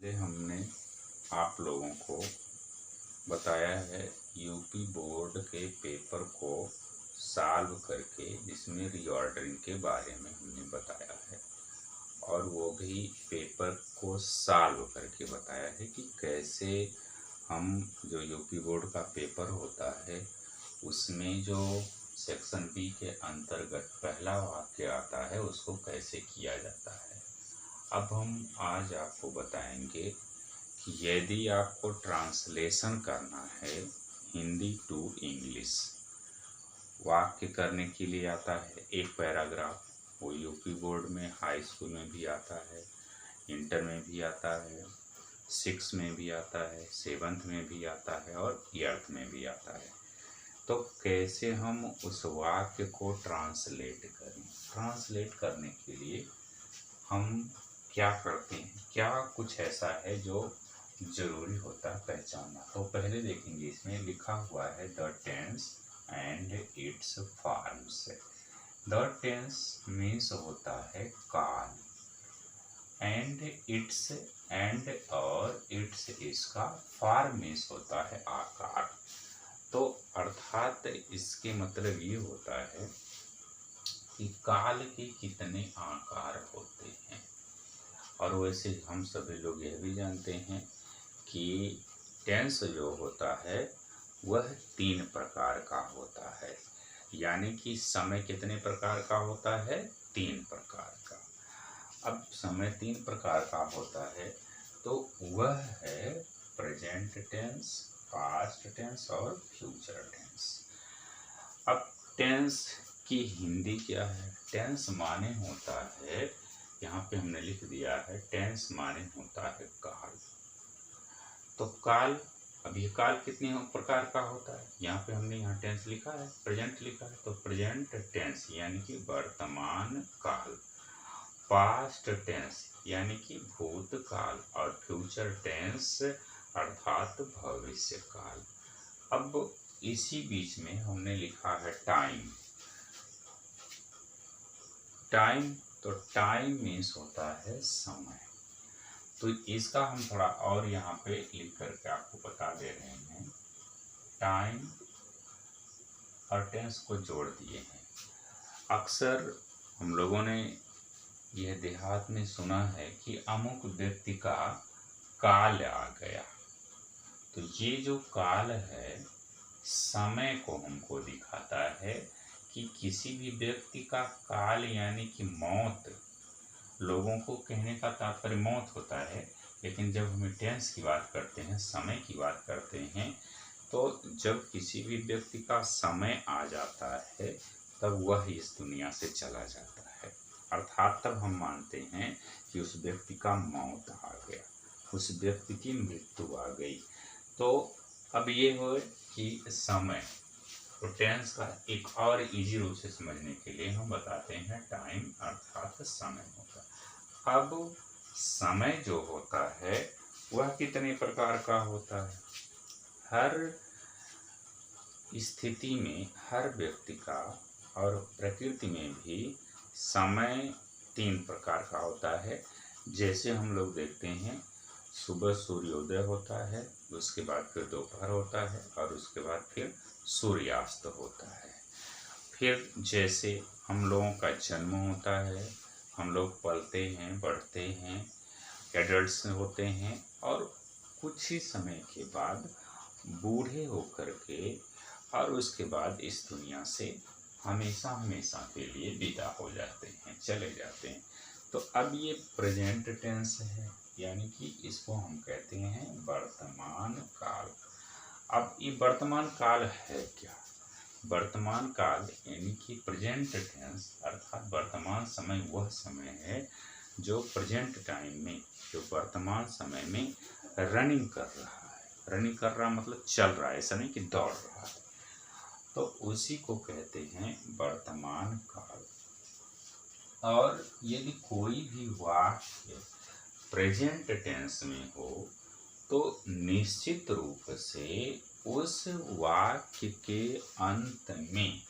पहले हमने आप लोगों को बताया है यूपी बोर्ड के पेपर को सॉल्व करके, जिसमें रीऑर्डरिंग के बारे में हमने बताया है और वो भी पेपर को सॉल्व करके बताया है कि कैसे हम जो यूपी बोर्ड का पेपर होता है उसमें जो सेक्शन बी के अंतर्गत पहला वाक्य आता है उसको कैसे किया जाता है। अब हम आज आपको बताएंगे कि यदि आपको ट्रांसलेशन करना है हिंदी टू इंग्लिश, वाक्य करने के लिए आता है एक पैराग्राफ। वो यूपी बोर्ड में हाई स्कूल में भी आता है, इंटर में भी आता है, 6 में भी आता है, 7th में भी आता है और 8th में भी आता है। तो कैसे हम उस वाक्य को ट्रांसलेट करें? ट्रांसलेट करने के लिए हम क्या करते हैं, क्या कुछ ऐसा है जो जरूरी होता है पहचानना। तो पहले देखेंगे, इसमें लिखा हुआ है the tense and its forms. The tense means होता है काल, एंड इट्स एंड और इट्स इसका फॉर्म मीन्स होता है आकार। तो अर्थात इसके मतलब ये होता है कि काल के कितने आकार होते हैं। और वैसे हम सभी लोग यह भी जानते हैं कि टेंस जो होता है वह 3 प्रकार का होता है। यानी कि समय कितने प्रकार का होता है? 3 प्रकार का। अब समय 3 प्रकार का होता है तो वह है प्रेजेंट टेंस, पास्ट टेंस और फ्यूचर टेंस। अब टेंस की हिंदी क्या है? टेंस माने होता है, यहाँ पे हमने लिख दिया है, टेंस माने होता है काल। तो काल, अब ये काल कितने प्रकार का होता है? यहाँ पे हमने यहाँ टेंस लिखा है, प्रेजेंट लिखा है, तो प्रेजेंट टेंस यानी कि वर्तमान काल, पास्ट टेंस यानी कि भूतकाल और फ्यूचर टेंस अर्थात भविष्य काल। अब इसी बीच में हमने लिखा है टाइम। टाइम, तो टाइम मीन्स होता है समय। तो इसका हम थोड़ा और यहाँ पे लिख करके आपको बता दे रहे हैं। टाइम और टेंस को जोड़ दिए हैं। अक्सर हम लोगों ने यह देहात में सुना है कि अमुक व्यक्ति का काल आ गया। तो ये जो काल है समय को हमको दिखाता है कि किसी भी व्यक्ति का काल यानी कि मौत। लोगों को कहने का तात्पर्य मौत होता है, लेकिन जब हम टेंस की बात करते हैं, समय की बात करते हैं, तो जब किसी भी व्यक्ति का समय आ जाता है तब वह इस दुनिया से चला जाता है। अर्थात तब हम मानते हैं कि उस व्यक्ति का मौत आ गया, उस व्यक्ति की मृत्यु आ गई। तो अब ये हो कि समय, तो टेंस का एक और इजी रूप से समझने के लिए हम बताते हैं टाइम अर्थात समय होता है। अब समय जो होता है वह कितने प्रकार का होता है? हर स्थिति में, हर व्यक्ति का और प्रकृति में भी समय 3 प्रकार का होता है। जैसे हम लोग देखते हैं, सुबह सूर्योदय होता है, उसके बाद फिर दोपहर होता है और उसके बाद फिर सूर्यास्त होता है। फिर जैसे हम लोगों का जन्म होता है, हम लोग पलते हैं, बढ़ते हैं, एडल्ट्स होते हैं और कुछ ही समय के बाद बूढ़े होकर के और उसके बाद इस दुनिया से हमेशा हमेशा के लिए विदा हो जाते हैं, चले जाते हैं। तो अब ये प्रेजेंट टेंस है, यानी कि इसको हम कहते हैं वर्तमान काल। अब ये वर्तमान काल है क्या? वर्तमान काल यानी कि प्रेजेंट टेंस अर्थात वर्तमान समय वह समय है जो प्रेजेंट टाइम में, जो वर्तमान समय में रनिंग कर रहा है। रनिंग कर रहा मतलब चल रहा है, ऐसा नहीं कि दौड़ रहा है। तो उसी को कहते हैं वर्तमान काल। और यदि कोई भी वाक्य प्रेजेंट टेंस में हो तो निश्चित रूप से उस वाक्य के अंत में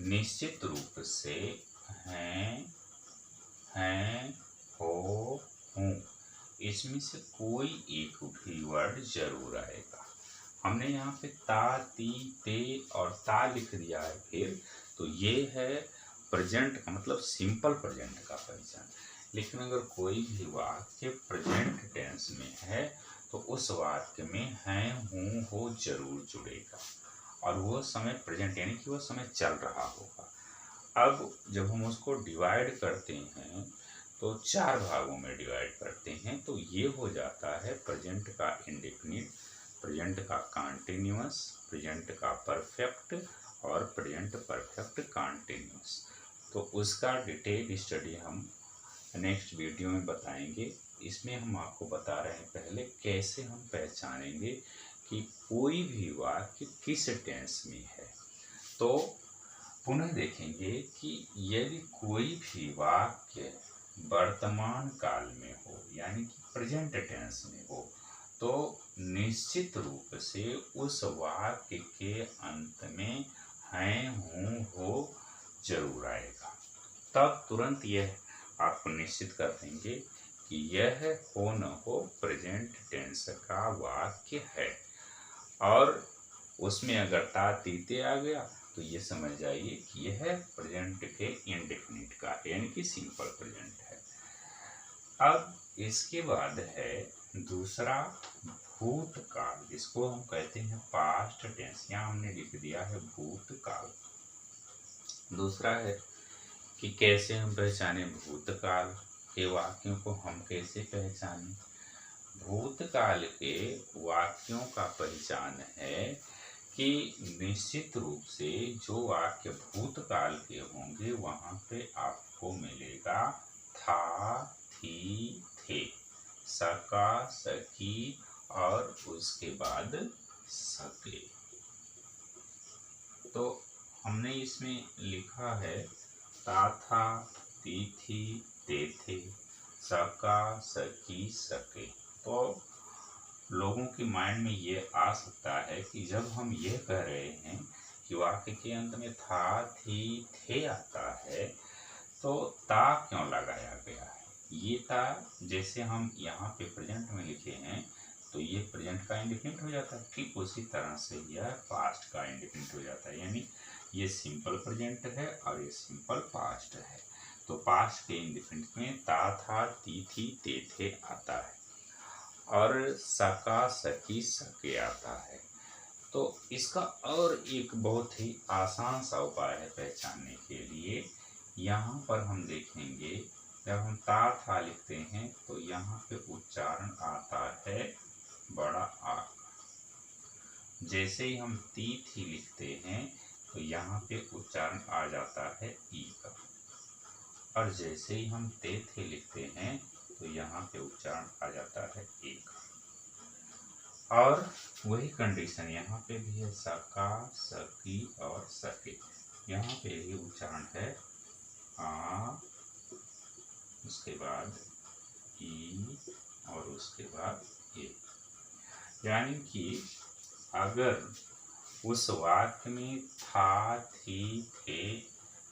निश्चित रूप से हैं, हो, हूँ इसमें से कोई एक भी वर्ड जरूर आएगा। हमने यहाँ पे ता, ती, ते और ता लिख दिया है फिर, तो ये है प्रेजेंट का मतलब सिंपल प्रेजेंट का पहचान। लेकिन अगर कोई भी वाक्य प्रेजेंट टेंस में है तो उस वाक्य में है, हूँ, हो जरूर जुड़ेगा और वो समय प्रेजेंट यानी कि वो समय चल रहा होगा। अब जब हम उसको डिवाइड करते हैं तो 4 भागों में डिवाइड करते हैं, तो ये हो जाता है प्रेजेंट का इंडेफिनिट, प्रेजेंट का कॉन्टिन्यूअस, प्रेजेंट का परफेक्ट और प्रेजेंट परफेक्ट कॉन्टिन्यूअस। तो उसका डिटेल स्टडी हम नेक्स्ट वीडियो में बताएंगे। इसमें हम आपको बता रहे हैं पहले कैसे हम पहचानेंगे कि कोई भी वाक्य किस टेंस में है। तो पुनः देखेंगे कि यदि कोई भी वाक्य वर्तमान काल में हो यानी कि प्रेजेंट टेंस में हो तो निश्चित रूप से उस वाक्य के अंत में हैं, हूँ, हो जरूर आएगा। तब तुरंत यह आपको निश्चित कर देंगे कि यह हो न हो प्रेजेंट टेंस का वाक्य है। और उसमें अगर ता, तीते आ गया तो ये समझ जाइए कि यह प्रेजेंट के इंडेफिनिट का यानी कि सिंपल प्रेजेंट है। अब इसके बाद है दूसरा भूतकाल, जिसको हम कहते हैं पास्ट टेंस। यहाँ हमने लिख दिया है भूतकाल। दूसरा है कि कैसे हम पहचाने भूतकाल के वाक्यों को, हम कैसे पहचाने। भूतकाल के वाक्यों का पहचान है कि निश्चित रूप से जो वाक्य भूतकाल के होंगे वहाँ पे आपको मिलेगा था, थी, थे, सका, सकी और उसके बाद सके। तो हमने इसमें लिखा है ता था, ती थी, ते थे, सका, सकी, सके। तो लोगों के माइंड में ये आ सकता है कि जब हम ये कह रहे हैं कि वाक्य के अंत में था, थी, थे आता है तो ता क्यों लगाया गया है। ये ता जैसे हम यहाँ पे प्रेजेंट में लिखे हैं तो ये प्रेजेंट का इंडेफिनिट हो जाता है, ठीक उसी तरह से यह पास्ट का इंडेफिनिट हो जाता है। यानी ये सिंपल प्रेजेंट है और ये सिंपल पास्ट है। तो पास्ट के इंडेफिनिट में ता, था, ती, थी, ते, थे आता है और सका, सकी, सके आता है। तो इसका और एक बहुत ही आसान सा उपाय है पहचानने के लिए। यहाँ पर हम देखेंगे जब हम ता, था लिखते हैं तो यहाँ पे उच्चारण आता है बड़ा आ। जैसे ही हम ती, थी लिखते हैं तो यहाँ पे उच्चारण आ जाता है ई का, और जैसे ही हम ते, थे लिखते हैं तो यहाँ पे उच्चारण आ जाता है ए का। और वही कंडीशन यहाँ पे भी है, सका, सकी और सके। यहाँ पे भी उच्चारण है आ, उसके बाद ई और उसके बाद ए। यानी कि अगर उस वाक्य में था, थी, थे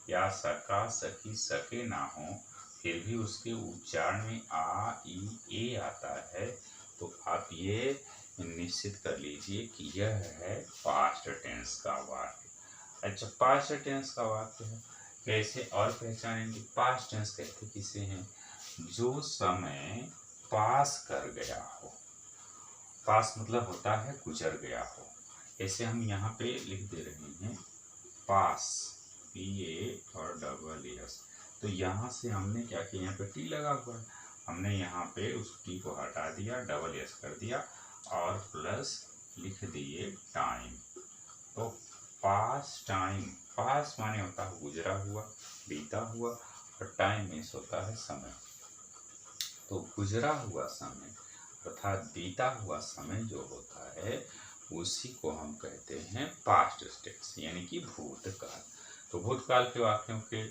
या सका, सकी, सके ना हो फिर भी उसके उच्चारण में आ, ई, ए आता है तो आप ये निश्चित कर लीजिए कि यह है पास्ट टेंस का वाक्य। अच्छा, पास्ट टेंस का वाक्य है कैसे और पहचानेंगे। पास्ट टेंस कहते किसे हैं, जो समय पास कर गया हो। पास मतलब होता है गुजर गया हो। ऐसे हम यहाँ पे लिख दे रहे हैं पास, PA और डबल एस। तो यहाँ से हमने क्या किया, यहाँ पे टी लगा हुआ है, हमने यहाँ पे उस टी को हटा दिया, डबल एस कर दिया और प्लस लिख दिए टाइम। तो पास टाइम, पास माने होता है गुजरा हुआ, बीता हुआ, और टाइम मीन्स होता है समय। तो गुजरा हुआ समय अर्थात बीता हुआ समय जो होता है उसी को हम कहते हैं पास्ट टेंस यानी कि भूतकाल। तो भूतकाल के वाक्यों के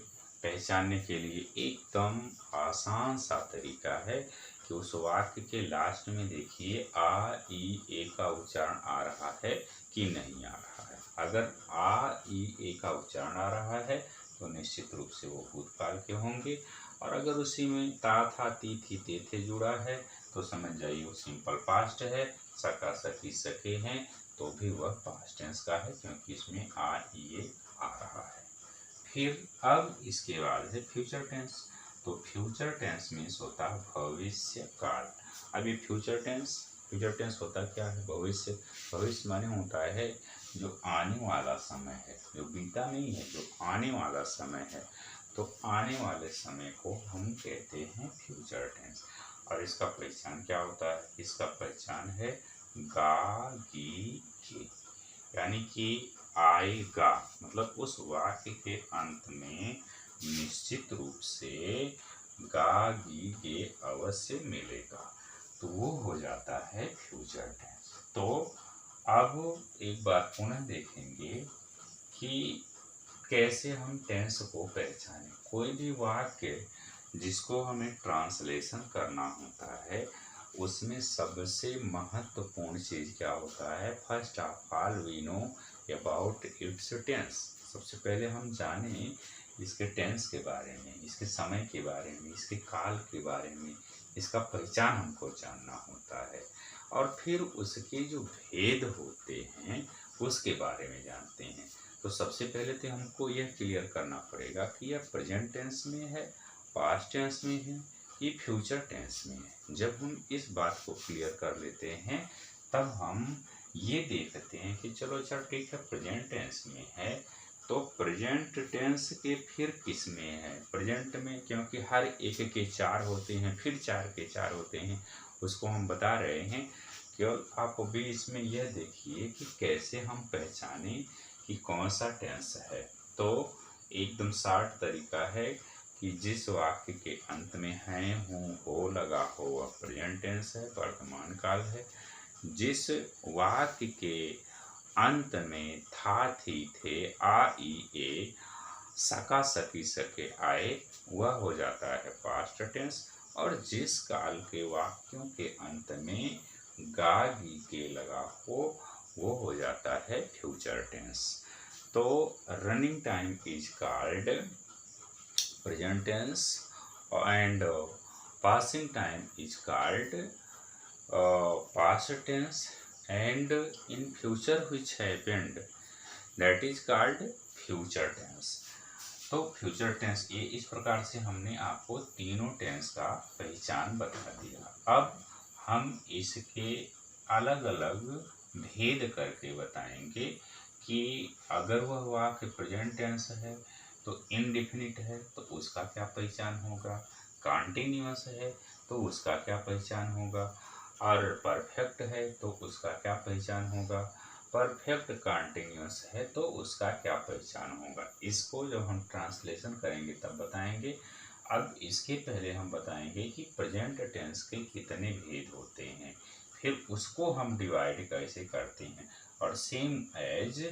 पहचानने के लिए एकदम आसान सा तरीका है कि उस वाक्य के लास्ट में देखिए आ, ई, ए का उच्चारण आ रहा है कि नहीं आ रहा है। अगर आ, ई, ए का उच्चारण आ रहा है तो निश्चित रूप से वो भूतकाल के होंगे, और अगर उसी में ता, था, ती, थी, ते, थे जुड़ा है तो समझ जाइए वो सिंपल पास्ट है। सका सकी सके हैं तो भी वह पास्ट टेंस का है, क्योंकि इसमें आ ये आ रहा है। फिर अब इसके बाद है फ्यूचर टेंस। तो फ्यूचर टेंस मीन्स होता है भविष्य काल। अब ये फ्यूचर टेंस होता क्या है? भविष्य। भविष्य माने होता है जो आने वाला समय है, जो बीता नहीं है, जो आने वाला समय है। तो आने वाले समय को हम कहते हैं फ्यूचर टेंस। और इसका पहचान क्या होता है? इसका पहचान है गा गी के, यानी कि आएगा, मतलब उस वाक्य के अंत में निश्चित रूप से गा गी गे अवश्य मिलेगा, तो वो हो जाता है फ्यूचर टेंस। तो अब एक बार पुनः देखेंगे कि कैसे हम टेंस को पहचानें। कोई भी वाक्य जिसको हमें ट्रांसलेशन करना होता है, उसमें सबसे महत्वपूर्ण चीज़ क्या होता है? First of all we know about its tense. सबसे पहले हम जाने इसके टेंस के बारे में, इसके समय के बारे में, इसके काल के बारे में, इसका पहचान हमको जानना होता है। और फिर उसके जो भेद होते हैं उसके बारे में जानते हैं। तो सबसे पहले तो हमको यह क्लियर करना पड़ेगा कि यह प्रेजेंट टेंस में है, पास्ट टेंस में है, कि फ्यूचर टेंस में है। जब हम इस बात को क्लियर कर लेते हैं तब हम ये देखते हैं कि चलो अच्छा ठीक है, प्रेजेंट टेंस में है तो प्रेजेंट टेंस के फिर किस में है? प्रेजेंट में, क्योंकि हर एक के चार होते हैं, फिर चार के चार होते हैं, उसको हम बता रहे हैं। केवल आप अभी इसमें यह देखिए कि कैसे हम पहचानें कि कौन सा टेंस है। तो एकदम शॉर्ट तरीका है कि जिस वाक्य के अंत में है, हूँ, हो लगा हो वह प्रेजेंट टेंस है, वर्तमान काल है। जिस वाक्य के अंत में था, थी, थे, आ, ई, ए, सका, सकी, सके, आए वह हो जाता है पास्ट टेंस। और जिस काल के वाक्यों के अंत में गा, गी, के लगा हो वो हो जाता है फ्यूचर टेंस। तो running time is called present tense and passing time is called past tense, and in future which happened that is called future tense। तो फ्यूचर टेंस ये इस प्रकार से हमने आपको तीनों टेंस का पहचान बता दिया। अब हम इसके अलग अलग भेद करके बताएंगे कि अगर वह वाक्य प्रेजेंट टेंस है तो इनडेफिनिट है तो उसका क्या पहचान होगा, कॉन्टिन्यूअस है तो उसका क्या पहचान होगा, और परफेक्ट है तो उसका क्या पहचान होगा, परफेक्ट कॉन्टिन्यूअस है तो उसका क्या पहचान होगा। इसको जब हम ट्रांसलेशन करेंगे तब बताएंगे। अब इसके पहले हम बताएंगे कि प्रेजेंट टेंस के कितने भेद होते हैं, फिर उसको हम डिवाइड कैसे करते हैं, और सेम एज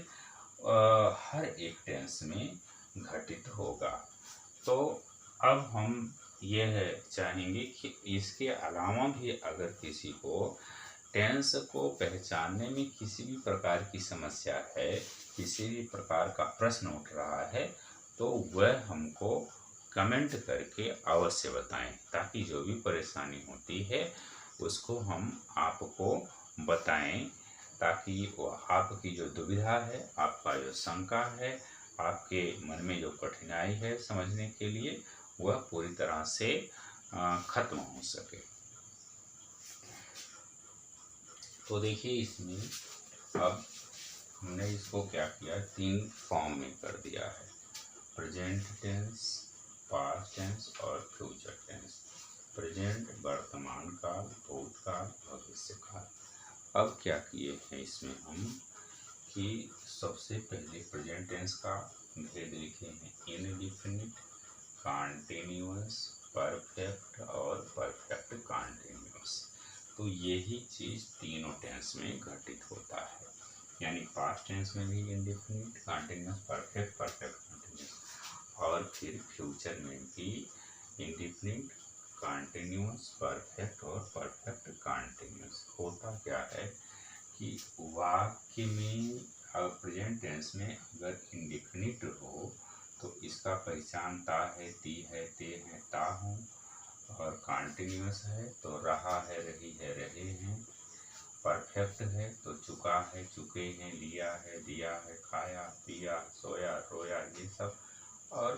हर एक टेंस में घटित होगा। तो अब हम यह चाहेंगे कि इसके अलावा भी अगर किसी को टेंस को पहचानने में किसी भी प्रकार की समस्या है, किसी भी प्रकार का प्रश्न उठ रहा है, तो वह हमको कमेंट करके अवश्य बताएं, ताकि जो भी परेशानी होती है उसको हम आपको बताएं, ताकि वो आपकी जो दुविधा है, आपका जो शंका है, आपके मन में जो कठिनाई है समझने के लिए, वह पूरी तरह से खत्म हो सके। तो देखिए इसमें अब हमने इसको क्या किया, तीन फॉर्म में कर दिया है, प्रेजेंट टेंस, पास्ट टेंस और फ्यूचर टेंस। प्रेजेंट वर्तमान काल, भूतकाल, भविष्य काल। अब क्या किए हैं इसमें हम कि सबसे पहले प्रेजेंट टेंस का भेद लिखे हैं, इनडिफिनिट, कॉन्टिन्यूअस, परफेक्ट और परफेक्ट कॉन्टिन्यूअस। तो यही चीज़ तीनों टेंस में घटित होता है, यानी पास्ट टेंस में भी indefinite, continuous, perfect, perfect continuous, और फिर फ्यूचर में भी इंडिफिनिट, कॉन्टिन्यूअस, परफेक्ट और परफेक्ट कॉन्टिन्यूअस। होता क्या है कि वाक्य में प्रेजेंट टेंस में अगर इंडिफिनिट हो तो इसका पहचान ता है, ती है, ते है, ता हूँ, और कॉन्टिन्यूअस है तो रहा है, रही है, रहे हैं। परफेक्ट है तो चुका है, चुके हैं, लिया है, दिया है, खाया, पिया, सोया, रोया, ये सब। और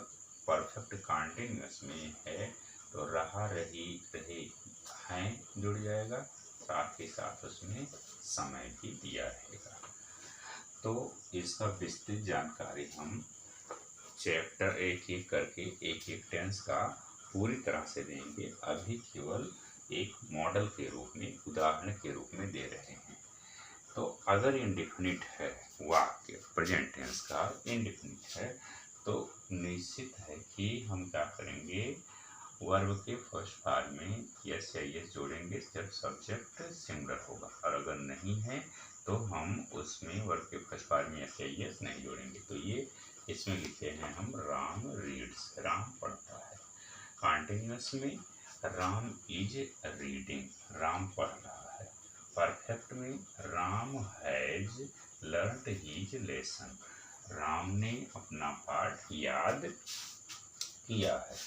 परफेक्ट कॉन्टिन्यूअस में है तो रहा, रही, रहे, हैं जुड़ जाएगा, साथ ही साथ उसमें समय भी दिया रहेगा। तो इसका विस्तृत जानकारी हम चैप्टर एक एक करके एक एक टेंस का पूरी तरह से देंगे। अभी केवल एक मॉडल के रूप में, उदाहरण के रूप में दे रहे हैं। तो अगर इंडेफिनिट है वाक्य, प्रेजेंट टेंस का इंडेफिनिट है, तो निश्चित है कि हम क्या करेंगे, वर्ब के फर्स्ट फॉर्म में यस या यस जोड़ेंगे जब सब्जेक्ट सिंगुलर होगा, और अगर नहीं है तो हम उसमें वर्ब के फर्स्ट फॉर्म में यस या यस नहीं जोड़ेंगे। तो ये इसमें लिखे हैं हम राम रीड्स, राम पढ़ता है। कॉन्टिन्यूअस में राम इज रीडिंग, राम पढ़ रहा है। परफेक्ट में Ram has learned his lesson, Ram ने अपना पाठ याद किया है।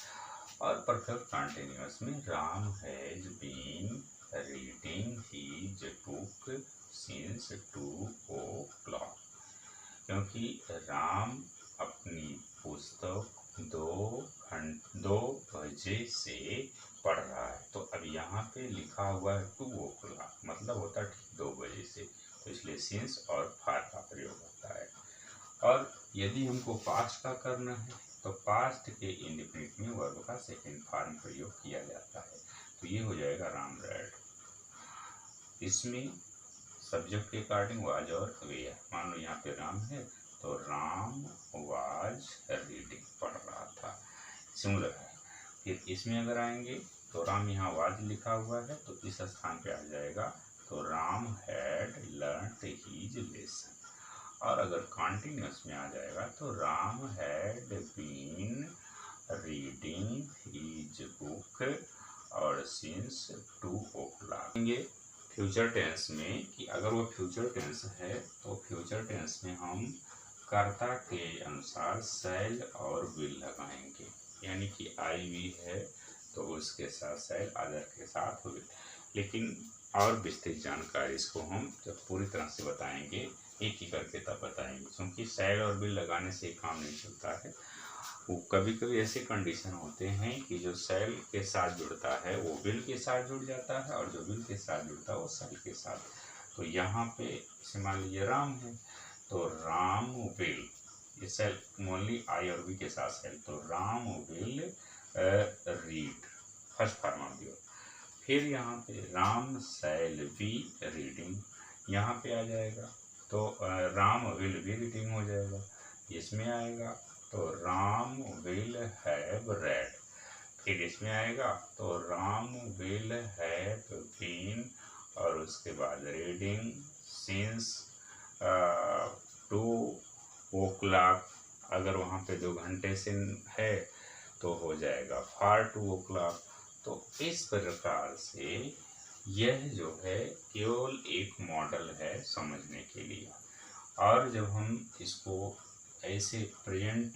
और परफेक्ट कॉन्टिन्यूअस में Ram has been reading his book since 2 o'clock, क्योंकि राम अपनी पुस्तक 2 बजे से पढ़ रहा है। तो अब यहाँ पे लिखा हुआ है 2 o'clock, मतलब होता है ठीक 2 बजे से, तो इसलिए सिंस और फार का प्रयोग होता है। और यदि हमको पास्ट का करना है तो पास्ट के इंडेफिनिट में वर्ब का सेकंड फॉर्म प्रयोग किया जाता है। तो ये हो जाएगा राम रेड। इसमें सब्जेक्ट के अकॉर्डिंग वाज और वेयर, मान लो यहाँ पे राम है तो राम वाज रीडिंग, पढ़ रहा था, सिंगुलर है। फिर इसमें अगर आएंगे तो राम यहाँ वाज लिखा हुआ है तो इस स्थान पे आ जाएगा, तो Ram had learned his lesson. और अगर कॉन्टिन्यूअस में आ जाएगा तो Ram had been reading his book और सिंस 2 o'clock। फ्यूचर टेंस में कि अगर वो फ्यूचर टेंस है तो फ्यूचर टेंस में हम कर्ता के अनुसार शैल और विल लगाएंगे, यानी कि आई वी है तो उसके साथ शैल, अदर के साथ विल। लेकिन और विस्तृत जानकारी इसको हम जब पूरी तरह से बताएंगे, एक ही करके तब बताएंगे, क्योंकि शैल और विल लगाने से काम नहीं चलता है। वो कभी कभी ऐसे कंडीशन होते हैं कि जो शैल के साथ जुड़ता है वो विल के साथ जुड़ जाता है, और जो विल के साथ जुड़ता है वो शैल के साथ। तो यहाँ पे जैसे मान लीजिए राम है तो राम विल, ये शैल ओनली आई और वी के साथ शैल, तो Ram will read, first form of the. फिर यहाँ पे राम शैल बी रीडिंग, यहाँ पे आ जाएगा तो राम विल बी रीडिंग हो जाएगा। इसमें आएगा तो राम विल हैव रेड, फिर इसमें आएगा तो राम विल हैव बीन, और उसके बाद रीडिंग सिंस 2 o'clock, अगर वहाँ पे 2 घंटे से है तो हो जाएगा फॉर 2 o'clock। तो इस प्रकार से यह जो है केवल एक मॉडल है समझने के लिए। और जब हम इसको ऐसे प्रेजेंट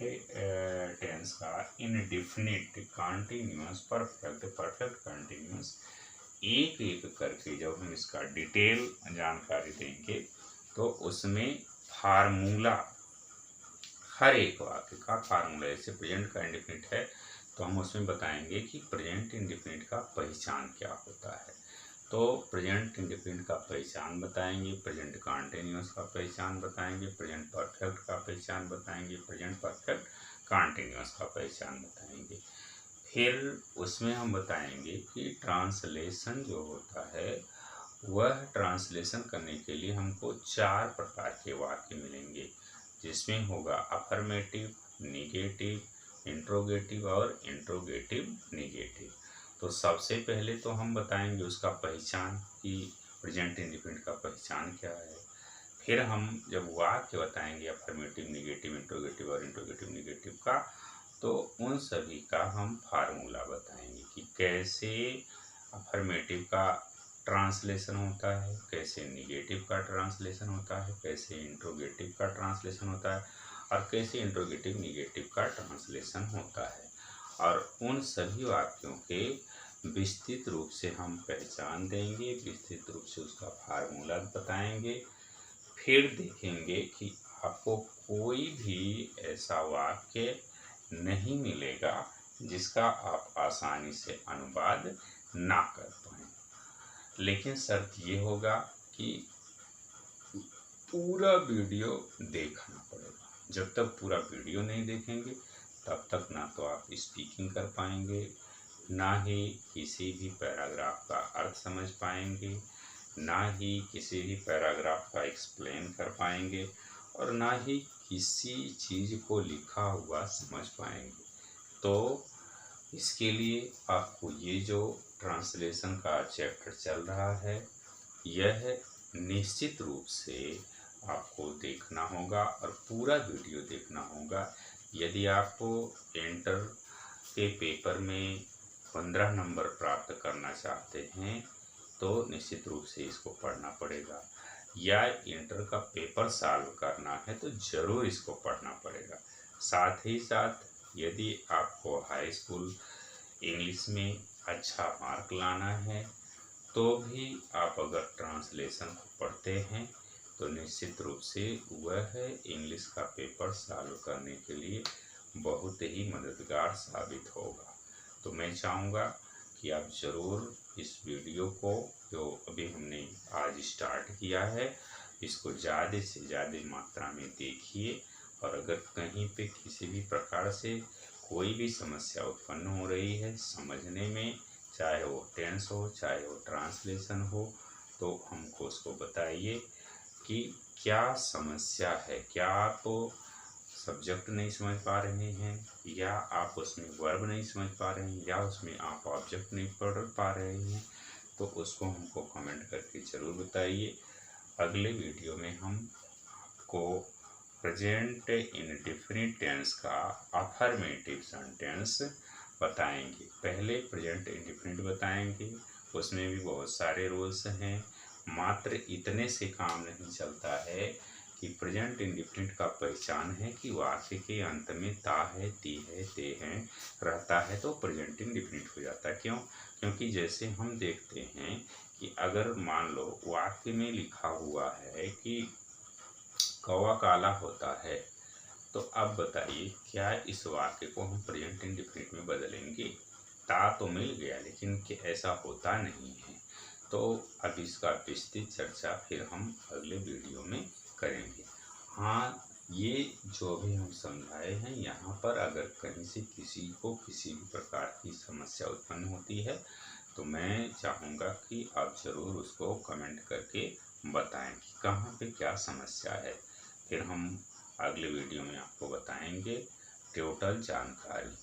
टेंस का indefinite, continuous, perfect, perfect continuous, एक एक करके जब हम इसका डिटेल जानकारी देंगे तो उसमें फार्मूला, हर एक वाक्य का फार्मूला, जैसे प्रेजेंट का इंडेफिनिट है तो हम उसमें बताएंगे कि प्रेजेंट इंडेफिनिट का पहचान क्या होता है। तो प्रेजेंट इंडेफिनिट का पहचान बताएंगे, प्रेजेंट कॉन्टिन्यूअस का पहचान बताएंगे, प्रेजेंट परफेक्ट का पहचान बताएंगे, प्रेजेंट परफेक्ट कॉन्टिन्यूअस का पहचान बताएंगे। फिर उसमें हम बताएंगे कि ट्रांसलेशन जो होता है वह ट्रांसलेशन करने के लिए हमको 4 प्रकार के वाक्य मिलेंगे, जिसमें होगा अफर्मेटिव, निगेटिव, इंट्रोगेटिव और इंट्रोगेटिव निगेटिव। तो सबसे पहले तो हम बताएंगे उसका पहचान कि प्रेजेंट इंडेफिनिट का पहचान क्या है। फिर हम जब वाक्य बताएंगे अफर्मेटिव, निगेटिव, इंट्रोगेटिव और इंट्रोगेटिव निगेटिव का, तो उन सभी का हम फार्मूला बताएंगे कि कैसे अफर्मेटिव का ट्रांसलेशन होता है, कैसे निगेटिव का ट्रांसलेशन होता है, कैसे इंट्रोगेटिव का ट्रांसलेशन होता है, और कैसे इंट्रोगेटिव निगेटिव का ट्रांसलेशन होता है। और उन सभी वाक्यों के विस्तृत रूप से हम पहचान देंगे, विस्तृत रूप से उसका फार्मूला बताएंगे। फिर देखेंगे कि आपको कोई भी ऐसा वाक्य नहीं मिलेगा जिसका आप आसानी से अनुवाद ना कर पाएं। लेकिन शर्त ये होगा कि पूरा वीडियो देखना पड़ेगा। जब तक पूरा वीडियो नहीं देखेंगे तब तक ना तो आप स्पीकिंग कर पाएंगे, ना ही किसी भी पैराग्राफ का अर्थ समझ पाएंगे, ना ही किसी भी पैराग्राफ का एक्सप्लेन कर पाएंगे, और ना ही किसी चीज़ को लिखा हुआ समझ पाएंगे। तो इसके लिए आपको ये जो ट्रांसलेशन का चैप्टर चल रहा है, यह निश्चित रूप से आपको देखना होगा और पूरा वीडियो देखना होगा। यदि आपको इंटर के पेपर में 15 नंबर प्राप्त करना चाहते हैं तो निश्चित रूप से इसको पढ़ना पड़ेगा, या इंटर का पेपर सॉल्व करना है तो ज़रूर इसको पढ़ना पड़ेगा। साथ ही साथ यदि आपको हाई स्कूल इंग्लिश में अच्छा मार्क लाना है तो भी आप अगर ट्रांसलेशन को पढ़ते हैं तो निश्चित रूप से वह इंग्लिश का पेपर सॉल्व करने के लिए बहुत ही मददगार साबित होगा। तो मैं चाहूँगा कि आप ज़रूर इस वीडियो को, जो अभी हमने आज स्टार्ट किया है, इसको ज़्यादा से ज़्यादा मात्रा में देखिए। और अगर कहीं पे किसी भी प्रकार से कोई भी समस्या उत्पन्न हो रही है समझने में, चाहे वो टेंस हो चाहे वो ट्रांसलेशन हो, तो हमको उसको बताइए कि क्या समस्या है। क्या आप सब्जेक्ट नहीं समझ पा रहे हैं, या आप उसमें वर्ब नहीं समझ पा रहे हैं, या उसमें आप ऑब्जेक्ट नहीं पढ़ पा रहे हैं, तो उसको हमको कमेंट करके ज़रूर बताइए। अगले वीडियो में हम आपको प्रेजेंट इंडेफिनिट टेंस का अफर्मेटिव सेंटेंस बताएंगे। पहले प्रेजेंट इंडेफिनिट बताएंगे, उसमें भी बहुत सारे रूल्स हैं। मात्र इतने से काम नहीं चलता है कि प्रेजेंट इंडेफिनिट का पहचान है कि वाक्य के अंत में ता है, ती है, ते हैं रहता है तो प्रेजेंट इंडेफिनिट हो जाता है। क्यों? क्योंकि जैसे हम देखते हैं कि अगर मान लो वाक्य में लिखा हुआ है कि कौवा काला होता है, तो अब बताइए क्या इस वाक्य को हम प्रेजेंट इंडेफिनिट में बदलेंगे? ता तो मिल गया लेकिन ऐसा होता नहीं है। तो अब इसका विस्तृत चर्चा फिर हम अगले वीडियो में करेंगे। हाँ, ये जो भी हम समझाए हैं, यहाँ पर अगर कहीं से किसी को किसी भी प्रकार की समस्या उत्पन्न होती है तो मैं चाहूँगा कि आप ज़रूर उसको कमेंट करके बताएं कि कहाँ पे क्या समस्या है। फिर हम अगले वीडियो में आपको बताएंगे टोटल जानकारी।